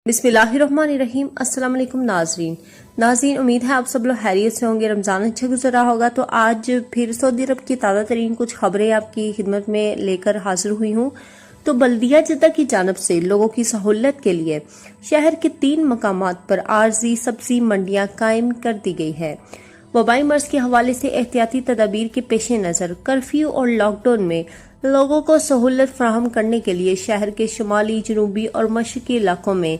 बिस्मिल्लाहिर्रहमानिर्रहीम। अस्सलाम वालेकुम नाज़रीन, उम्मीद है आप सब लोग खैरियत से होंगे। रमज़ान अच्छा गुजर रहा होगा। तो आज फिर सऊदी अरब की ताज़ा तरीन कुछ खबरें आपकी खिदमत में लेकर हाजिर हुई हूँ। तो बल्दिया जद्दा की जानब से लोगों की सहूलत के लिए शहर के 3 मकामात पर आर्जी सब्जी मंडियाँ कायम कर दी गई है। वबाई मर्ज के हवाले से एहतियाती तदाबीर के पेश नज़र कर्फ्यू और लॉकडाउन में लोगों को सहूलत फराहम करने के लिए शहर के शुमाली, जनूबी और मशरकी इलाकों में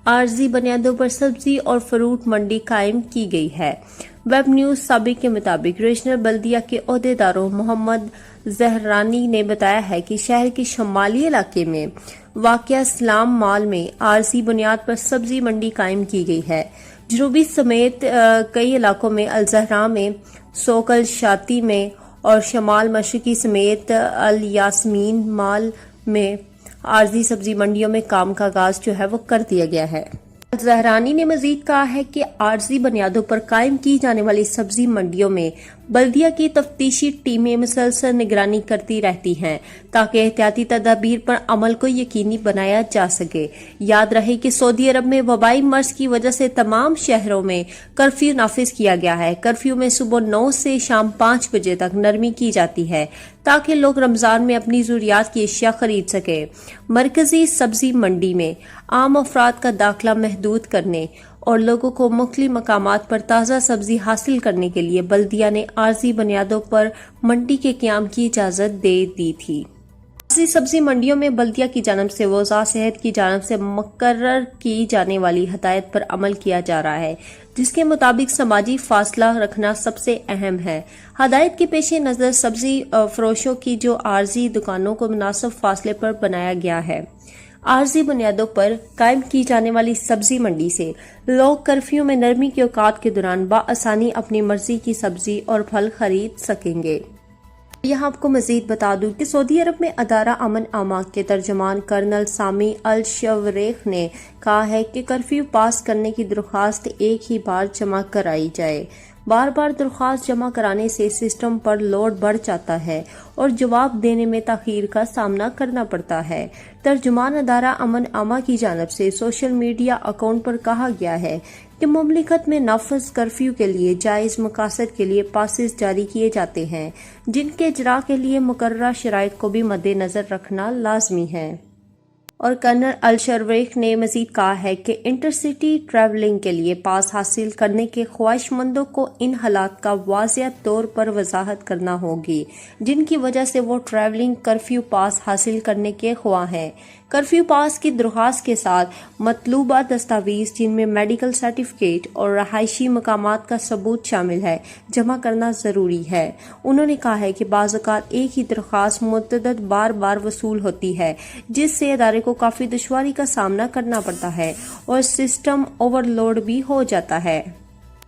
आर्जी बुनियादों पर सब्जी और फ्रूट मंडी कायम की गई है। वेब न्यूज साबिक के मुताबिक रीजनल बल्दिया के ओहदेदारों मोहम्मद जहरानी ने बताया है कि शहर के शुमाली इलाके में वाक़िया इस्लाम मॉल में आर्जी बुनियाद पर सब्जी मंडी कायम की गई है। जनूबी समेत कई इलाकों में अलजहरा में, सोकल शाती में और शमाल मशरकी समेत अल यास्मीन मॉल में आर्जी सब्जी मंडियों में काम का आगाज जो है वो कर दिया गया है। जहरानी ने मजीद कहा है कि आर्जी बुनियादों पर कायम की जाने वाली सब्जी मंडियों में बल्दिया की तफ्तीशी टीमें मुसलसल निगरानी करती रहती हैं ताकि एहतियाती तदाबीर पर अमल को यकीनी बनाया जा सके। याद रहे कि सऊदी अरब में वबाई मर्ज की वजह से तमाम शहरों में कर्फ्यू नाफिज किया गया है। कर्फ्यू में सुबह 9 से शाम 5 बजे तक नरमी की जाती है ताकि लोग रमजान में अपनी जरूरियात की अशिया खरीद सके। मरकजी सब्जी मंडी में आम अफराद का दाखिला महदूद करने और लोगों को मुख्तलिफ मकामात पर ताज़ा सब्जी हासिल करने के लिए बल्दिया ने आर्जी बुनियादों पर मंडी के क़याम की इजाज़त दे दी थी। आर्जी सब्जी मंडियों में बल्दिया की जानब से वज़ा सेहत की जानब से मुकर्रर की जाने वाली हदायत पर अमल किया जा रहा है, जिसके मुताबिक समाजी फासला रखना सबसे अहम है। हदायत के पेश नज़र सब्जी फरोशों की जो आर्जी दुकानों को मुनासिब फासले पर बनाया गया है। आर्जी बुनियादों पर कायम की जाने वाली सब्जी मंडी से लोग कर्फ्यू में नरमी के औकात के दौरान बाआसानी अपनी मर्जी की सब्जी और फल खरीद सकेंगे। यहाँ आपको मजीद बता दूं कि सऊदी अरब में अदारा अमन आमा के तर्जमान कर्नल सामी अल शवरेख ने कहा है कि कर्फ्यू पास करने की दरख्वास्त एक ही बार जमा कराई जाए। बार बार दरख्वास्त जमा कराने से सिस्टम पर लोड बढ़ जाता है और जवाब देने में ताखीर का सामना करना पड़ता है। तर्जुमान अदारा अमन आमा की जानब से सोशल मीडिया अकाउंट पर कहा गया है कि मुमलिकत में नाफिज कर्फ्यू के लिए जायज मकासद के लिए पासेस जारी किए जाते हैं, जिनके इजरा के लिए मुकर्ररा शराइत को भी मद्देनजर रखना लाजमी है। और कर्नल अल शरवेख ने मजीद कहा है कि इंटरसिटी ट्रैवलिंग के लिए पास हासिल करने के ख्वाहिशमंदों को इन हालात का वाज़िया तौर पर वजाहत करना होगी जिनकी वजह से वो ट्रैवलिंग कर्फ्यू पास हासिल करने के ख्वाह हैं। कर्फ्यू पास की दरख्वास्त के साथ मतलूबा दस्तावेज जिनमें मेडिकल सर्टिफिकेट और रहायशी मकामात का सबूत शामिल है जमा करना ज़रूरी है। उन्होंने कहा है कि बाज़ औक़ात एक ही दरख्वास्त मुतअद्दिद बार बार वसूल होती है, जिससे इदारे को काफ़ी दुश्वारी का सामना करना पड़ता है और सिस्टम ओवरलोड भी हो जाता है।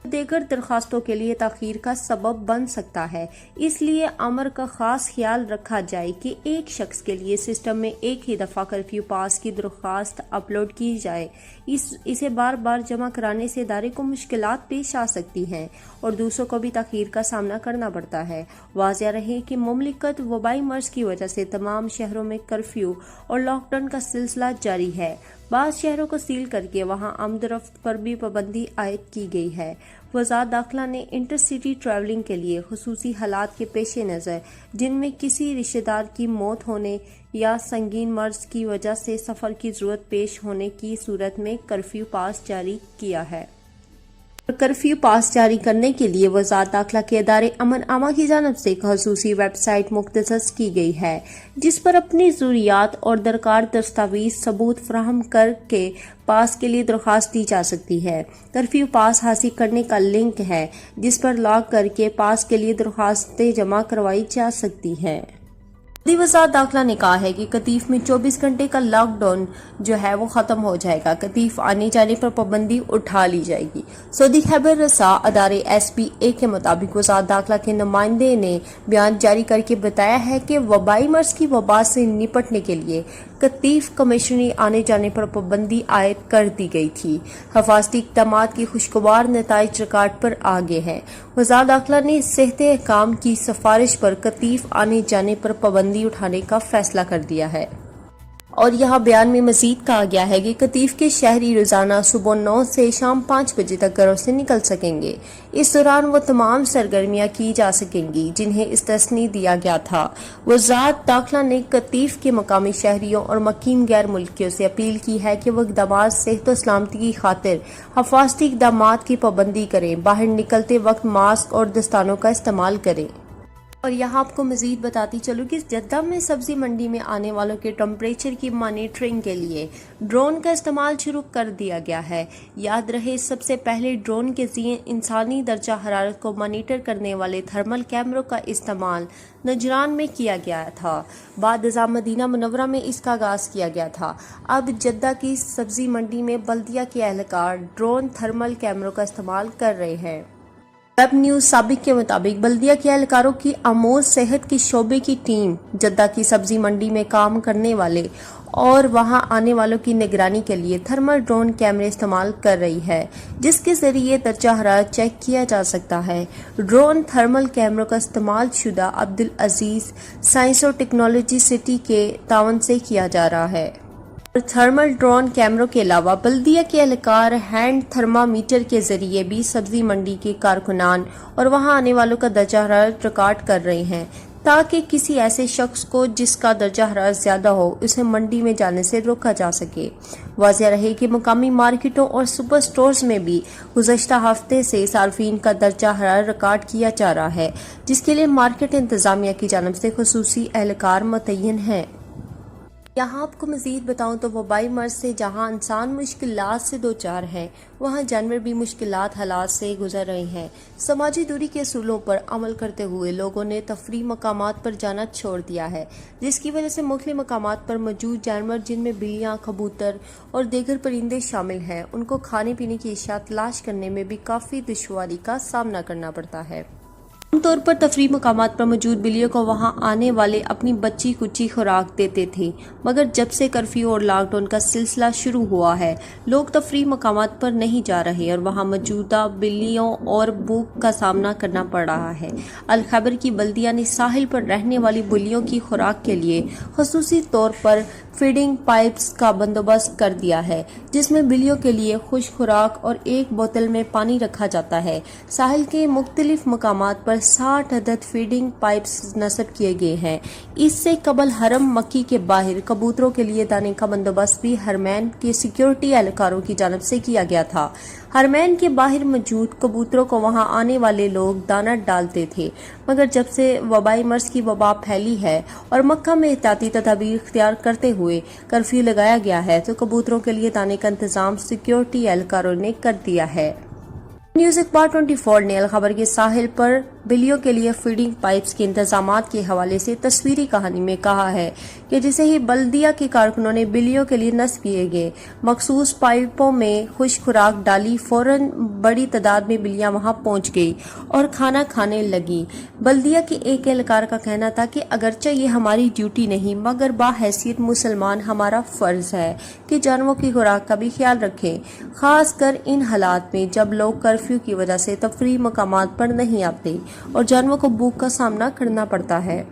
देगर दरखास्तों के लिए ताखीर का सबब बन सकता है। इसलिए अमर का खास ख्याल रखा जाए कि एक शख्स के लिए सिस्टम में एक ही दफ़ा कर्फ्यू पास की दरख्वास्त अपलोड की जाए। इसे बार बार जमा कराने से इदारे को मुश्किलात पेश आ सकती हैं और दूसरों को भी ताखीर का सामना करना पड़ता है। वाज़िया रहे कि मुमलिकत वबाई मर्ज की वजह से तमाम शहरों में कर्फ्यू और लॉकडाउन का सिलसिला जारी है। बाज़ शहरों को सील करके वहां आमदरफ्त पर भी पाबंदी आयद की गई है। वज़ारत दाखिला ने इंटरसिटी ट्रैवलिंग के लिए खुसूसी हालात के पेश नज़र, जिनमें किसी रिश्तेदार की मौत होने या संगीन मर्ज की वजह से सफ़र की ज़रूरत पेश होने की सूरत में कर्फ्यू पास जारी किया है। कर्फ्यू पास जारी करने के लिए वज़ारत दाखिला के इदारे अमन आमा की जानब से एक ख़ुसूसी वेबसाइट मुख्तसस की गई है, जिस पर अपनी ज़रूरियात और दरकार दस्तावेज सबूत फराहम करके पास के लिए दरख्वास्त दी जा सकती है। कर्फ्यू पास हासिल करने का लिंक है, जिस पर लॉग करके पास के लिए दरख्वास्तें जमा करवाई जा सकती हैं। वज़ारत दाखिला ने कहा है कि कतीफ में 24 घंटे का लॉकडाउन जो है वो ख़त्म हो जाएगा। कतीफ आने जाने पर पाबंदी उठा ली जाएगी। सऊदी खबर रसा अदारे SPA के मुताबिक वज़ारत दाखिला के नुमाइंदे ने बयान जारी करके बताया है कि वबाई मर्ज की वबा से निपटने के लिए कतीफ कमिश्नरी आने जाने पर पाबंदी आयद कर दी गई थी। हिफाजती इक़दामात की खुशगवार नताइज रिकॉर्ड पर आगे हैं। वज़ारत दाखिला ने सेहत काम की सिफारिश पर कतीफ आने जाने पर पाबंदी उठाने का फैसला कर दिया है। اور یہاں بیان میں مزید کہا گیا ہے کہ قطیف کے شہری روزانہ صبح 9 سے شام 5 بجے تک گھروں سے نکل سکیں گے۔ اس دوران وہ تمام سرگرمیاں کی جا سکیں گی جنہیں استثنی دیا گیا تھا۔ وزارت داخلہ نے قطیف کے مقامی شہریوں اور مقیم غیر ملکیوں سے اپیل کی ہے کہ وہ اقدامات صحت و سلامتی کی خاطر حفاظتی اقدامات کی پابندی کریں، باہر نکلتے وقت ماسک اور دستانوں کا استعمال کریں۔ اور یہاں آپ کو مزید بتاتی چلوں کہ جدہ میں سبزی منڈی میں آنے والوں کے ٹمپریچر کی مانیٹرنگ کے لیے ڈرون کا استعمال شروع کر دیا گیا ہے۔ یاد رہے سب سے پہلے ڈرون کے ذریعے انسانی درجہ حرارت کو مانیٹر کرنے والے تھرمل کیمروں کا استعمال نجران میں کیا گیا تھا۔ بعد ازاں مدینہ منورہ میں اس کا آغاز کیا گیا تھا۔ اب جدہ کی سبزی منڈی میں بلدیہ کے اہلکار ڈرون تھرمل کیمروں کا استعمال کر رہے ہیں۔ ویب نیوز سابق کے مطابق بلدیہ کے اہلکاروں کی امور صحت کے شعبے کی ٹیم جدہ کی سبزی منڈی میں کام کرنے والے اور وہاں آنے والوں کی نگرانی کے لیے تھرمل ڈرون کیمرے استعمال کر رہی ہے، جس کے ذریعے درجہ حرارت چیک کیا جا سکتا ہے۔ ڈرون تھرمل کیمروں کا استعمال شدہ عبدالعزیز سائنس اور ٹیکنالوجی سٹی کے تعاون سے کیا جا رہا ہے۔ تھرمل ڈرون کیمروں کے علاوہ بلدیہ کے اہلکار ہینڈ تھرمامیٹر کے ذریعے بھی سبزی منڈی کے کارکنان اور وہاں آنے والوں کا درجہ حرارت ریکارڈ کر رہے ہیں تاکہ کسی ایسے شخص کو جس کا درجہ حرارت زیادہ ہو اسے منڈی میں جانے سے روکا جا سکے۔ واضح رہے کہ مقامی مارکیٹوں اور سپر سٹورز میں بھی گزشتہ ہفتے سے صارفین کا درجہ حرارت ریکارڈ کیا جا رہا ہے، جس کے لیے مارکیٹ انتظامیہ کی جانب سے خصوصی اہلکار متعین ہیں۔ یہاں آپ کو مزید بتاؤں تو وبائی مرض سے جہاں انسان مشکلات سے دوچار ہیں، وہاں جانور بھی مشکلات حالات سے گزر رہے ہیں۔ سماجی دوری کے اصولوں پر عمل کرتے ہوئے لوگوں نے تفریح مقامات پر جانا چھوڑ دیا ہے، جس کی وجہ سے مختلف مقامات پر موجود جانور جن میں بلیاں، کبوتر اور دیگر پرندے شامل ہیں، ان کو کھانے پینے کی اشیاء تلاش کرنے میں بھی کافی دشواری کا سامنا کرنا پڑتا ہے۔ عام طور پر تفریح مقامات پر موجود بلیوں کو وہاں آنے والے اپنی بچی کچی خوراک دیتے تھے، مگر جب سے کرفیو اور لاک ڈاؤن کا سلسلہ شروع ہوا ہے، لوگ تفریح مقامات پر نہیں جا رہے اور وہاں موجودہ بلیوں اور بھوک کا سامنا کرنا پڑ رہا ہے۔ الخیبر کی بلدیہ نے ساحل پر رہنے والی بلیوں کی خوراک کے لیے خصوصی طور پر فیڈنگ پائپس کا بندوبست کر دیا ہے، جس میں بلیوں کے لیے خشک خوراک اور ایک بوتل میں پانی رکھا جاتا ہے۔ ساحل کے مختلف مقامات پر 60 عدد فیڈنگ پائپس نصب کیے گئے ہیں۔ اس سے قبل حرم مکی کے باہر کبوتروں کے لیے دانے کا بندوبست بھی حرمین کے سیکیورٹی اہلکاروں کی جانب سے کیا گیا تھا۔ حرمین کے باہر موجود کبوتروں کو وہاں آنے والے لوگ دانہ ڈالتے تھے، مگر جب سے وبائی مرض کی وبا پھیلی ہے اور مکہ میں احتیاطی تدابیر اختیار کرتے ہوئے کرفیو لگایا گیا ہے تو کبوتروں کے لیے دانے کا انتظام سیکیورٹی اہلکاروں نے کر دیا ہے۔ نیوز اخبار 24 نے الخبر کے ساحل پر بلیوں کے لیے فیڈنگ پائپس کے انتظامات کے حوالے سے تصویری کہانی میں کہا ہے کہ جسے ہی بلدیہ کے کارکنوں نے بلیوں کے لیے نصب کیے گئے مخصوص پائپوں میں خشک خوراک ڈالی، فوراً بڑی تعداد میں بلیاں وہاں پہنچ گئی اور کھانا کھانے لگی۔ بلدیہ کے ایک اہلکار کا کہنا تھا کہ اگرچہ یہ ہماری ڈیوٹی نہیں مگر باحیثیت مسلمان ہمارا فرض ہے کہ جانوروں کی خوراک کا بھی خیال رکھیں، خاص کر ان حالات میں جب لوگ کرفیو کی وجہ سے تفریح مقامات پر نہیں آتے اور جانوروں کو بھوک کا سامنا کرنا پڑتا ہے۔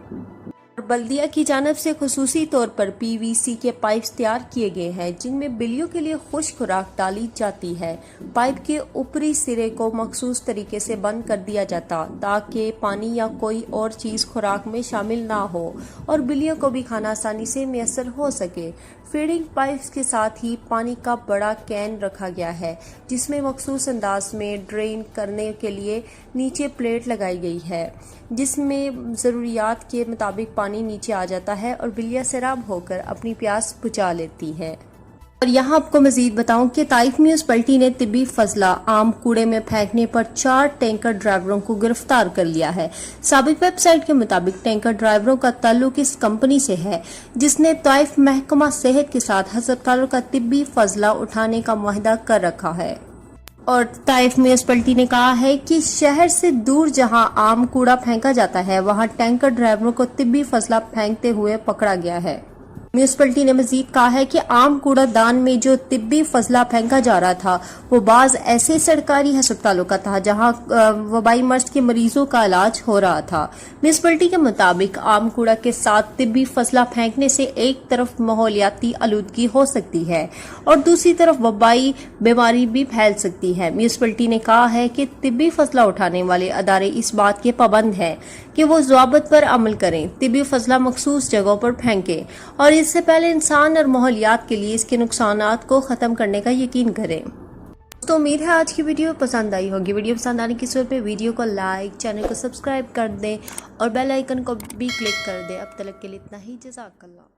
بلدیہ کی جانب سے خصوصی طور پر PVC کے پائپس تیار کیے گئے ہیں جن میں بلیوں کے لیے خشک خوراک ڈالی جاتی ہے۔ پائپ کے اوپری سرے کو مخصوص طریقے سے بند کر دیا جاتا تاکہ پانی یا کوئی اور چیز خوراک میں شامل نہ ہو اور بلیوں کو بھی کھانا آسانی سے میسر ہو سکے۔ فیڈنگ پائپس کے ساتھ ہی پانی کا بڑا کین رکھا گیا ہے جس میں مخصوص انداز میں ڈرین کرنے کے لیے نیچے پلیٹ لگائی گئی ہے جس میں ضروریات کے مطابق پانی نیچے آ جاتا ہے اور بلیاں سیراب ہو کر اپنی پیاس بجھا لیتی ہے۔ اور یہاں آپ کو مزید بتاؤں کہ طائف میونسپلٹی نے طبی فضلہ عام کوڑے میں پھینکنے پر 4 ٹینکر ڈرائیوروں کو گرفتار کر لیا ہے۔ سابق ویب سائٹ کے مطابق ٹینکر ڈرائیوروں کا تعلق اس کمپنی سے ہے جس نے طائف محکمہ صحت کے ساتھ ہسپتالوں کا طبی فضلہ اٹھانے کا معاہدہ کر رکھا ہے۔ اور طائف میونسپلٹی نے کہا ہے کہ شہر سے دور جہاں عام کوڑا پھینکا جاتا ہے وہاں ٹینکر ڈرائیوروں کو طبی فضلہ پھینکتے ہوئے پکڑا گیا ہے۔ म्यूनिसिपैलिटी ने मजीद कहा है कि आम कूड़ा दान में जो तिब्बी फजला फेंका जा रहा था वो बाज ऐसे सरकारी अस्पतालों का था जहां वबाई मर्ज के मरीजों का इलाज हो रहा था। म्यूनिसिपैलिटी के मुताबिक आम कूड़ा के साथ तिब्बी फजला फेंकने से एक तरफ माहौलियाती आलूदगी हो सकती है और दूसरी तरफ वबाई बीमारी भी फैल सकती है। म्यूनिसिपैलिटी ने कहा है कि तिब्बी फजला उठाने वाले अदारे इस बात के पाबंद हैं कि वो ज़वाबित पर अमल करें, तिब्बी फजला मखसूस जगहों पर फेंकें और इससे पहले इंसान और माहौलियात के लिए इसके नुकसानात को ख़त्म करने का यकीन करें। तो उम्मीद है आज की वीडियो पसंद आई होगी। वीडियो पसंद आने की सूरत में वीडियो को लाइक, चैनल को सब्सक्राइब कर दें और बेल आइकन को भी क्लिक कर दें। अब तक के लिए इतना ही। जज़ाकल्लाह।